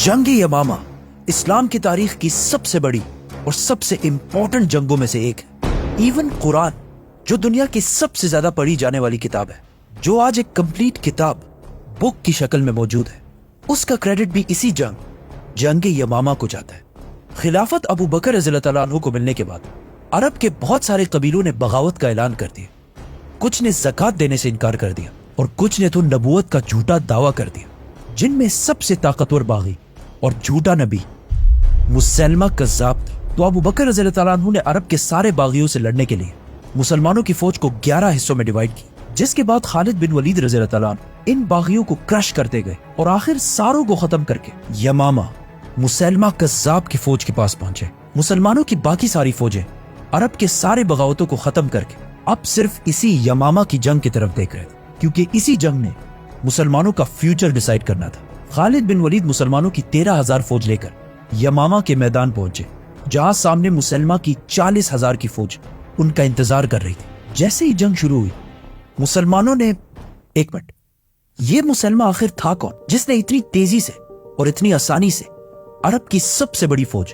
जंग यमामा इस्लाम की तारीख की सबसे बड़ी और सबसे इंपॉर्टेंट जंगों में से एक है। इवन कुरान, जो दुनिया की सबसे ज्यादा पढ़ी जाने वाली किताब है, जो आज एक कंप्लीट किताब बुक की शक्ल में मौजूद है, उसका क्रेडिट भी इसी जंग यमामा को जाता है। खिलाफत अबू बकर रज़ियल्लाहु तआला अन्हु को मिलने के बाद अरब के बहुत सारे कबीलों ने बगावत का ऐलान कर दिया। कुछ ने ज़कात देने से इनकार कर दिया और कुछ ने तो नबूवत का झूठा दावा कर दिया। जिनमें सबसे ताकतवर बागी और झूठा नबी मुसैलमा कज़्ज़ाब था। तो अबू बकर रज़ियल्लाहु तआला अन्हु ने अरब के सारे बागियों से लड़ने के लिए मुसलमानों की फौज को 11 हिस्सों में डिवाइड की, जिसके बाद खालिद बिन वलीद रज़ियल्लाहु तआला अन्हु इन बागियों को क्रश करते गए और आखिर सारों को खत्म करके यमामा मुसैलमा कज़्ज़ाब की फौज के पास पहुंचे। मुसलमानों की बाकी सारी फौजें अरब के सारे बगावतों को खत्म करके अब सिर्फ इसी यमामा की जंग की तरफ देख रहे थे, क्योंकि इसी जंग ने मुसलमानों का फ्यूचर डिसाइड करना था। खालिद बिन वलीद मुसलमानों की 13,000 फौज लेकर यमामा के मैदान पहुंचे, जहां सामने मुसलमा की 40,000 की फौज उनका इंतजार कर रही थी। जैसे ही जंग शुरू हुई, मुसलमानों ने एक मिनट, ये मुसलमा आखिर था कौन जिसने इतनी तेजी से और इतनी आसानी से अरब की सबसे बड़ी फौज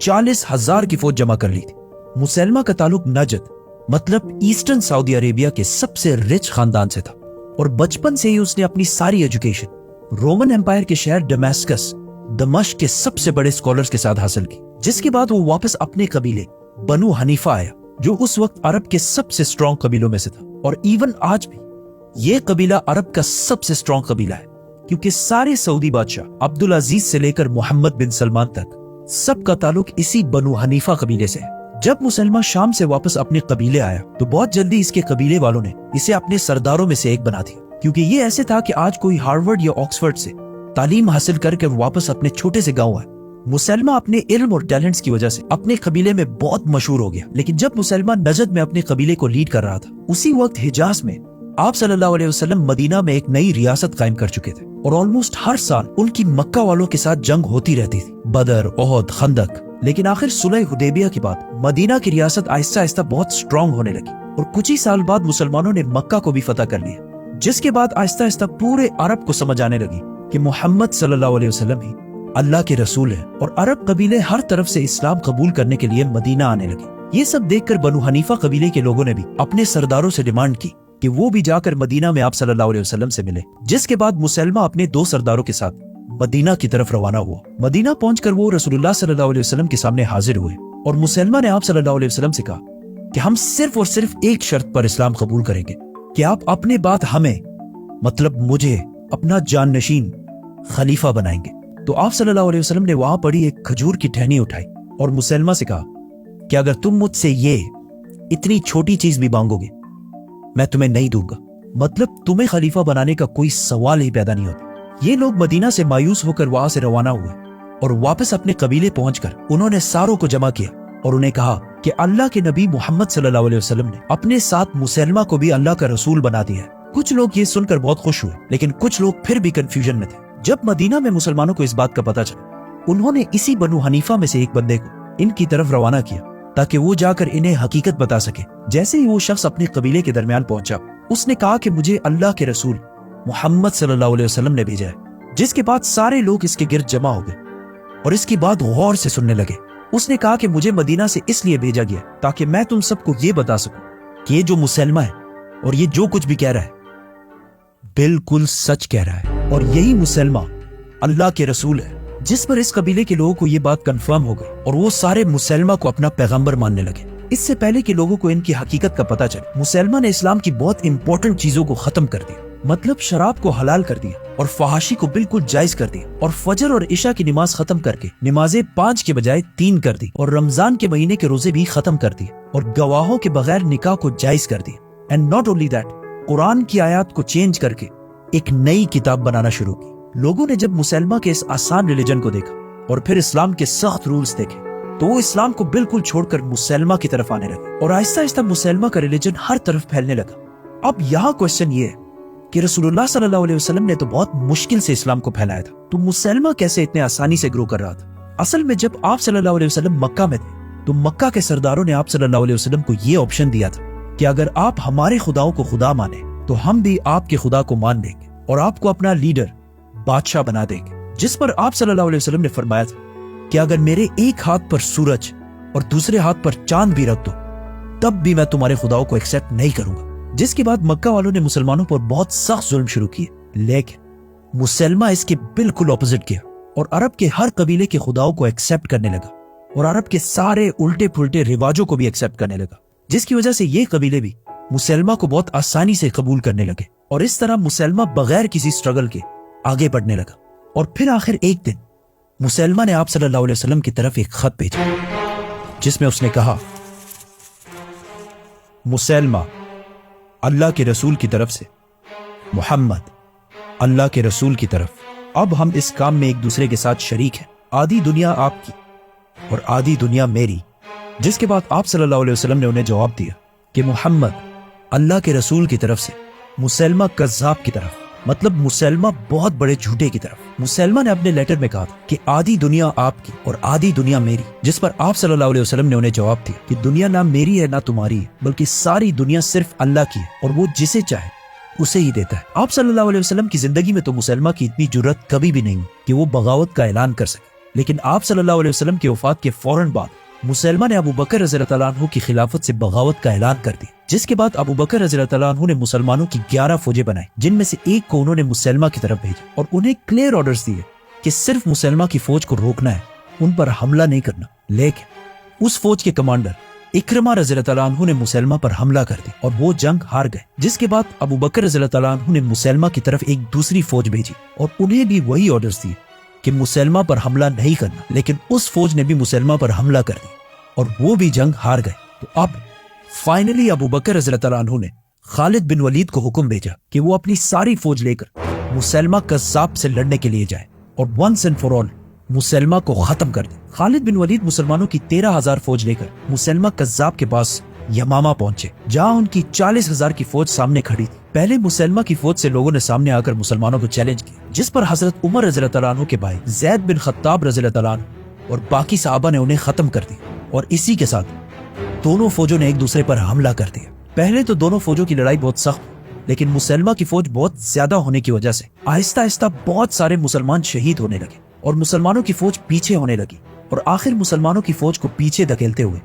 40,000 की फौज जमा कर ली थी। मुसलमा का ताल्लुक नजद मतलब ईस्टर्न सऊदी अरेबिया के सबसे रिच खानदान से था और बचपन से ही उसने अपनी सारी एजुकेशन रोमन एम्पायर के शहर दमास्कस दमश्क के सबसे बड़े स्कॉलर्स के साथ हासिल की। जिसके बाद वो वापस अपने कबीले बनु हनीफा आया, जो उस वक्त अरब के सबसे स्ट्रॉन्ग कबीलों में से था। और इवन आज भी ये कबीला अरब का सबसे स्ट्रॉन्ग कबीला है, क्योंकि सारे सऊदी बादशाह अब्दुल अजीज से लेकर मोहम्मद बिन सलमान तक सबका ताल्लुक इसी बनु हनीफा कबीले से है। जब मुसलमान शाम से वापस अपने कबीले आया तो बहुत जल्दी इसके कबीले वालों ने इसे अपने सरदारों में से एक बना दिया, क्योंकि ये ऐसे था कि आज कोई हार्वर्ड या ऑक्सफोर्ड से तालीम हासिल करके वापस अपने छोटे से गांव आए। मुसलमान अपने इल्म और टैलेंट्स की वजह से अपने कबीले में बहुत मशहूर हो गया। लेकिन जब मुसलमान नजद में अपने कबीले को लीड कर रहा था, उसी वक्त हिजाज में आप सल्लल्लाहु अलैहि वसल्लम मदीना में एक नई रियासत कायम कर चुके थे और ऑलमोस्ट हर साल उनकी मक्का वालों के साथ जंग होती रहती थी, बदर, ओहद, खंदक। लेकिन आखिर सुलह हुदैबिया के बाद मदीना की रियासत आहिस्ता आहिस्ता बहुत स्ट्रॉन्ग होने लगी और कुछ ही साल बाद मुसलमानों ने मक्का को भी फतह कर लिया। जिसके बाद आहिस्ता आहिस्ता पूरे अरब को समझ आने लगी कि मोहम्मद सल्लल्लाहु अलैहि वसल्लम ही अल्लाह के रसूल है और अरब कबीले हर तरफ से इस्लाम कबूल करने के लिए मदीना आने लगे। ये सब देखकर बनु हनीफा कबीले के लोगों ने भी अपने सरदारों से डिमांड की कि वो भी जाकर मदीना में आप सल्लल्लाहु अलैहि वसल्लम से मिले। जिसके बाद मुसलमा अपने 2 सरदारों के साथ मदीना की तरफ रवाना हुआ। मदीना पहुंचकर वो रसूलुल्लाह सल्लल्लाहु अलैहि वसल्लम के सामने हाजिर हुए और मुसलमा ने आप सल्लल्लाहु अलैहि वसल्लम से कहा कि हम सिर्फ और सिर्फ एक शर्त पर इस्लाम कबूल करेंगे कि आप अपने बाद हमें मतलब मुझे अपना जाननशीन खलीफा बनाएंगे। तो आप सल्लल्लाहु अलैहि वसल्लम ने वहां पड़ी एक खजूर की टहनी उठाई और मुसलमा से कहा कि अगर तुम मुझसे ये इतनी छोटी चीज भी मांगोगे, मैं तुम्हें नहीं दूंगा। मतलब तुम्हें खलीफा बनाने का कोई सवाल ही पैदा नहीं होता। ये लोग मदीना से मायूस होकर वहां से रवाना हुए और वापस अपने कबीले पहुंचकर उन्होंने सारों को जमा किया और उन्हें कहा कि अल्लाह के नबी मोहम्मद सल्लल्लाहु अलैहि वसल्लम ने अपने साथ मुसलमा को भी अल्लाह का रसूल बना दिया है। कुछ लोग ये सुनकर बहुत खुश हुए, लेकिन कुछ लोग फिर भी कंफ्यूजन में थे। जब मदीना में मुसलमानों को इस बात का पता चला, उन्होंने इसी बनु हनीफा में से एक बंदे को इनकी तरफ रवाना किया ताकि वो जाकर इन्हें हकीकत बता सके। जैसे ही वो शख्स अपने कबीले के दरमियान पहुंचा, उसने कहा कि मुझे अल्लाह के रसूल मोहम्मद सल्लल्लाहु अलैहि वसल्लम ने भेजा है। जिसके बाद सारे लोग इसके गिर्द जमा हो गए और इसकी बात गौर से सुनने लगे। उसने कहा कि मुझे मदीना से इसलिए भेजा गया ताकि मैं तुम सबको ये बता सकूं कि ये जो मुसलमा है और ये जो कुछ भी कह रहा है बिल्कुल सच कह रहा है और यही मुसलमा अल्लाह के रसूल है। जिस पर इस कबीले के लोगों को ये बात कंफर्म हो गई और वो सारे मुसलमा को अपना पैगंबर मानने लगे। इससे पहले कि लोगों को इनकी हकीकत का पता चले, मुसलमान ने इस्लाम की बहुत इंपॉर्टेंट चीजों को खत्म कर दिया। मतलब शराब को हलाल कर दिया और फहाशी को बिल्कुल जायज कर दिया और फजर और इशा की नमाज खत्म करके नमाजें 5 के बजाय 3 कर दी और रमजान के महीने के रोजे भी खत्म कर दिए और गवाहों के बगैर निकाह को जायज कर दिया। And not only that, Quran की आयत को चेंज करके एक नई किताब बनाना शुरू की। लोगों ने जब मुसलमा के इस आसान रिलीजन को देखा और फिर इस्लाम के सख्त रूल्स देखे, तो वो इस्लाम को बिल्कुल छोड़कर मुसलमा की तरफ आने लगे और आहिस्ता आहिस्ता मुसलमा का रिलीजन हर तरफ फैलने लगा। अब यहाँ क्वेश्चन ये है कि रसूलुल्लाह सल्लल्लाहु अलैहि वसल्लम ने तो बहुत मुश्किल से इस्लाम को फैलाया था, तो मुसलमा कैसे इतने आसानी से ग्रो कर रहा था? असल में जब आप सल्लल्लाहु अलैहि वसल्लम मक्का में थे, तो मक्का के सरदारों ने आप सल्लल्लाहु अलैहि वसल्लम को ये ऑप्शन दिया था कि अगर आप हमारे खुदाओं को खुदा माने तो हम भी आपके खुदा को मान लेंगे और आपको अपना लीडर बादशाह बना देंगे। जिस पर आप सल्लल्लाहु अलैहि वसल्लम ने फरमाया था कि अगर मेरे एक हाथ पर सूरज और दूसरे हाथ पर चांद भी रख दो तब भी मैं तुम्हारे खुदाओं को एक्सेप्ट नहीं करूंगा। जिसके बाद मक्का वालों ने मुसलमानों पर बहुत सख्त जुल्म शुरू किए, लेकिन मुसलमा इसके बिल्कुल ऑपोजिट किया और अरब के हर कबीले के खुदाओं को एक्सेप्ट करने लगा और अरब के सारे उल्टे पुल्टे रिवाजों को भी एक्सेप्ट करने लगा, जिसकी वजह से ये कबीले भी मुसलमा को बहुत आसानी से कबूल करने लगे और इस तरह मुसलमा बगैर किसी स्ट्रगल के आगे बढ़ने लगा। और फिर आखिर एक दिन मुसलमा ने आप सल्लल्लाहु अलैहि वसल्लम की तरफ एक खत भेजा जिसमें उसने कहा, मुसलमा अल्लाह के रसूल की तरफ से, मोहम्मद अल्लाह के रसूल की तरफ, अब हम इस काम में एक दूसरे के साथ शरीक हैं। आधी दुनिया आपकी और आधी दुनिया मेरी। जिसके बाद आप सल्लल्लाहु अलैहि वसल्लम ने उन्हें जवाब दिया कि मोहम्मद अल्लाह के रसूल की तरफ से, मुसलमा कज़्ज़ाब की तरफ, मतलब मुसलमा बहुत बड़े झूठे की तरफ। मुसलमा ने अपने लेटर में कहा कि आधी दुनिया आपकी और आधी दुनिया मेरी, जिस पर आप सल्लल्लाहु अलैहि वसल्लम ने उन्हें जवाब दिया कि दुनिया ना मेरी है ना तुम्हारी है, बल्कि सारी दुनिया सिर्फ अल्लाह की है और वो जिसे चाहे उसे ही देता है। आप सल्लल्लाहु अलैहि वसल्लम की जिंदगी में तो मुसलमा की इतनी जुर्रत कभी भी नहीं कि वो बगावत का ऐलान कर सके, लेकिन आप सल्लल्लाहु अलैहि वसल्लम की वफात के फौरन बाद मुसलमा ने अबू बकर रज़ियल्लाहु अन्हु की खिलाफत से बगावत का ऐलान कर दिया। जिसके बाद अबू बकर रज़ियल्लाहु अन्हु ने मुसलमानों की 11 फौजें बनाई, जिनमें से एक को उन्होंने मुसलमा की तरफ भेजा और उन्हें क्लियर ऑर्डर्स दिए कि सिर्फ मुसलमा की फौज को रोकना है, उन पर हमला नहीं करना। लेकिन उस फौज के कमांडर इकरमा रज़ियल्लाहु अन्हु ने मुसलमा पर हमला कर दिया और वो जंग हार गए। जिसके बाद अबू बकर रज़ियल्लाहु अन्हु ने मुसलमा की तरफ एक दूसरी फौज भेजी और उन्हें भी वही ऑर्डर्स दिए कि मुसलमा पर हमला नहीं करना, लेकिन उस फौज ने भी मुसलमा पर हमला कर दिया और वो भी जंग हार गए। तो अब फाइनली अबू बकर रज़ियल्लाहु अन्हु ने खालिद बिन वलीद को हुक्म भेजा कि वो अपनी सारी फौज लेकर मुसलमा कज़्ज़ाब से लड़ने के लिए जाए और वंस एंड फॉर ऑल मुसलमा को खत्म कर दे। खालिद बिन वलीद मुसलमानों की 13,000 फौज लेकर मुसलमा कज़्ज़ाब के पास यमामा पहुंचे, जहां उनकी 40,000 की फौज सामने खड़ी थी। पहले मुसलमा की फौज से लोगों ने सामने आकर मुसलमानों को चैलेंज किया, जिस पर हजरत उमर रज़ियल्लाहु अन्हु के भाई ज़ैद बिन खत्ताब रज़ियल्लाहु अन्हु और बाकी सहाबा ने उन्हें खत्म कर दिया और इसी के साथ दोनों फौजों ने एक दूसरे पर हमला कर दिया। पहले तो दोनों फौजों की लड़ाई बहुत सख्त, लेकिन मुसलमा की फौज बहुत ज्यादा होने की वजह से आहिस्ता आहिस्ता बहुत सारे मुसलमान शहीद होने लगे और मुसलमानों की फौज पीछे होने लगी और आखिर मुसलमानों की फौज को पीछे धकेलते हुए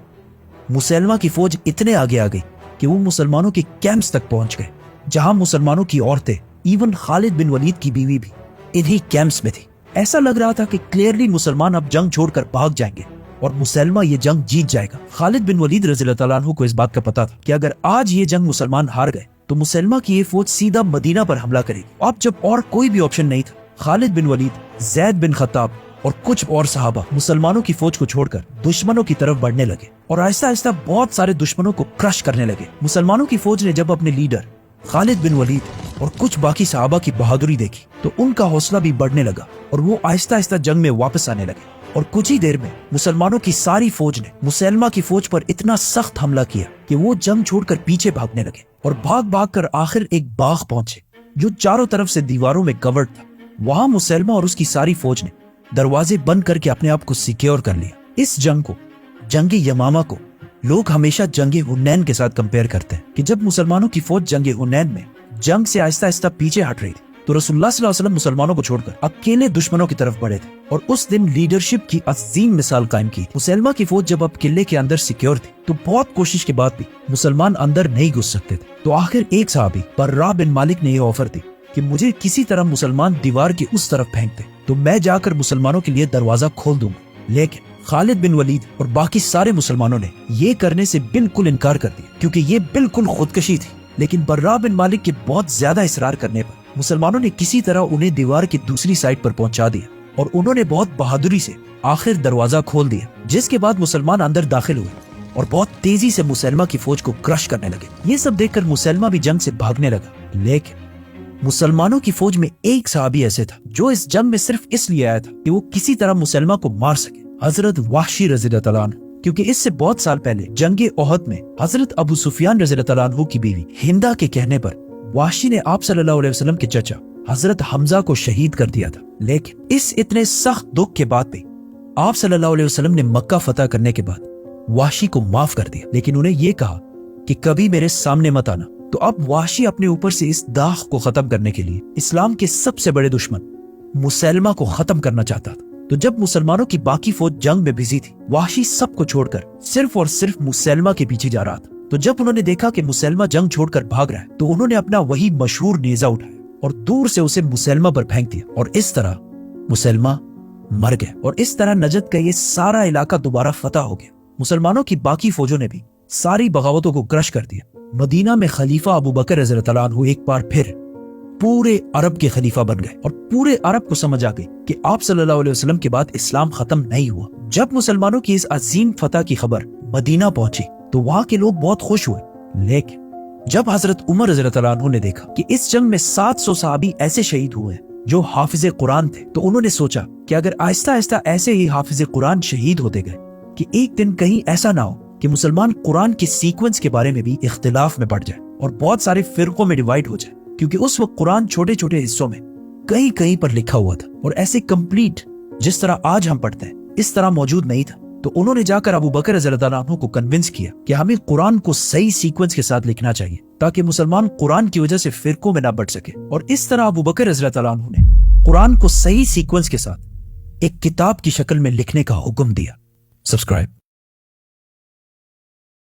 मुसलमा की फौज इतने आगे आ गई कि वो मुसलमानों के कैंप्स तक पहुंच गए, जहां मुसलमानों की औरतें, इवन खालिद बिन वलीद की बीवी भी इन्हीं कैंप्स में थी। ऐसा लग रहा था कि क्लियरली मुसलमान अब जंग छोड़कर भाग जाएंगे और मुसलमा ये जंग जीत जाएगा। खालिद बिन वलीद रज़ियल्लाहु अन्हु को इस बात का पता था कि अगर आज ये जंग मुसलमान हार गए तो मुसलमा की ये फौज सीधा मदीना पर हमला करेगी। अब जब और कोई भी ऑप्शन नहीं था, खालिद बिन वलीद, ज़ैद बिन खत्ताब और कुछ और सहाबा मुसलमानों की फौज को छोड़कर दुश्मनों की तरफ बढ़ने लगे और आहिस्ता आहिस्ता बहुत सारे दुश्मनों को क्रश करने लगे। मुसलमानों की फौज ने जब अपने लीडर खालिद बिन वलीद और कुछ बाकी सहाबा की बहादुरी देखी तो उनका हौसला भी बढ़ने लगा और वो आहिस्ता आहिस्ता जंग में वापस आने लगे और कुछ ही देर में मुसलमानों की सारी फौज ने मुसलमा की फौज पर इतना सख्त हमला किया कि वो जंग छोड़कर पीछे भागने लगे और भाग भाग कर आखिर एक बाग पहुंचे जो चारों तरफ से दीवारों में कवर्ड था। वहां मुसलमा और उसकी सारी फौज ने दरवाजे बंद करके अपने आप को सिक्योर कर लिया। इस जंग को, जंग यमामा को, लोग हमेशा जंग हुनैन के साथ कंपेयर करते हैं कि जब मुसलमानों की फौज जंग हुनैन में जंग से आहिस्ता आहिस्ता पीछे हट रही थी तो रसूलुल्लाह सल्लल्लाहु अलैहि वसल्लम मुसलमानों को छोड़कर अकेले दुश्मनों की तरफ बढ़े थे और उस दिन लीडरशिप की अजीम मिसाल कायम की। मुसलमा की फौज जब अब किले के अंदर सिक्योर थी तो बहुत कोशिश के बाद भी मुसलमान अंदर नहीं घुस सकते थे। तो आखिर एक सहाबी बर्रा बिन मालिक ने यह ऑफर दी कि मुझे किसी तरह मुसलमान दीवार की उस तरफ फेंक दे तो मैं जाकर मुसलमानों के लिए दरवाजा खोल दूंगा। लेकिन खालिद बिन वलीद और बाकी सारे मुसलमानों ने ये करने से बिल्कुल इनकार कर दिया क्योंकि ये बिल्कुल खुदकशी थी। लेकिन बर्रा बिन मालिक के बहुत ज्यादा इसरार करने पर मुसलमानों ने किसी तरह उन्हें दीवार की दूसरी साइड पर पहुंचा दिया और उन्होंने बहुत बहादुरी से आखिर दरवाजा खोल दिया, जिसके बाद मुसलमान अंदर दाखिल हुए और बहुत तेजी से मुसलमा की फौज को क्रश करने लगे। ये सब देखकर मुसलमा भी जंग से भागने लगा। लेकिन मुसलमानों की फौज में एक सहाबी ऐसे था जो इस जंग में सिर्फ इसलिए आया था कि वो किसी तरह मुसलमा को मार सके, हजरत वाहशी रज़ियल्लाहु अन्हु। क्योंकि इससे बहुत साल पहले जंगे ओहद में हजरत अबू सुफियान रज़ियल्लाहु अन्हु की बीवी हिंदा के कहने पर वाहशी ने आप सल्लल्लाहु अलैहि वसल्लम के चचा हजरत हमजा को शहीद कर दिया था। लेकिन इस इतने सख्त दुख के बाद भी आप सल्लल्लाहु अलैहि वसल्लम ने मक्का फतह करने के बाद वाहशी को माफ कर दिया, लेकिन उन्हें यह कहा कि कभी मेरे सामने मत आना। तो अब वाहशी अपने ऊपर से इस दाग को खत्म करने के लिए इस्लाम के सबसे बड़े दुश्मन मुसैलमा को खत्म करना चाहता था। तो जब मुसलमानों की बाकी फौज जंग में बिजी थी, वाशी सबको छोड़कर सिर्फ और सिर्फ मुसैलमा के पीछे जा रहा था। तो जब उन्होंने देखा कि मुसैलमा जंग छोड़कर भाग रहा है, तो उन्होंने अपना वही मशहूर नेजा उठाया और दूर से उसे मुसैलमा पर फेंक दिया, और इस तरह मुसैलमा मर गए। और इस तरह नजद का ये सारा इलाका दोबारा फतह हो गया। मुसलमानों की बाकी फौजों ने भी सारी बगावतों को क्रश कर दिया। मदीना में खलीफा अबू बकर रज़ियल्लाहु अन्हु एक बार फिर पूरे अरब के खलीफा बन गए, और पूरे अरब को समझ आ गई कि आप सल्लल्लाहु अलैहि वसल्लम के बाद इस्लाम खत्म नहीं हुआ। जब मुसलमानों की इस अजीम फतह की खबर मदीना पहुंची, तो वहां के लोग बहुत खुश हुए। लेकिन जब हजरत उमर रज़ियल्लाहु अन्हु ने देखा कि इस जंग में 700 सहाबी ऐसे शहीद हुए जो हाफिज कुरान थे, तो उन्होंने सोचा कि अगर आहिस्ता आहिस्ता ऐसे ही हाफिज कुरान शहीद होते गए कि एक दिन कहीं ऐसा ना हो कि मुसलमान कुरान के सीक्वेंस के बारे में भी इख्तिलाफ में पड़ जाए और बहुत सारे फिरकों में डिवाइड हो जाए, क्योंकि उस वक्त कुरान छोटे छोटे हिस्सों में कहीं कहीं पर लिखा हुआ था, और ऐसे कंप्लीट जिस तरह आज हम पढ़ते हैं इस तरह मौजूद नहीं था। तो उन्होंने जाकर अबू बकर रज़ियल्लाहु अन्हु को कन्विंस किया कि हमें कुरान को सही सीक्वेंस के साथ लिखना चाहिए, ताकि मुसलमान कुरान की वजह से फिरकों में ना बढ़ सके। और इस तरह अबू बकर रज़ियल्लाहु अन्हु ने कुरान को सही सीक्वेंस के साथ एक किताब की शक्ल में लिखने का हुक्म दिया। सब्सक्राइब।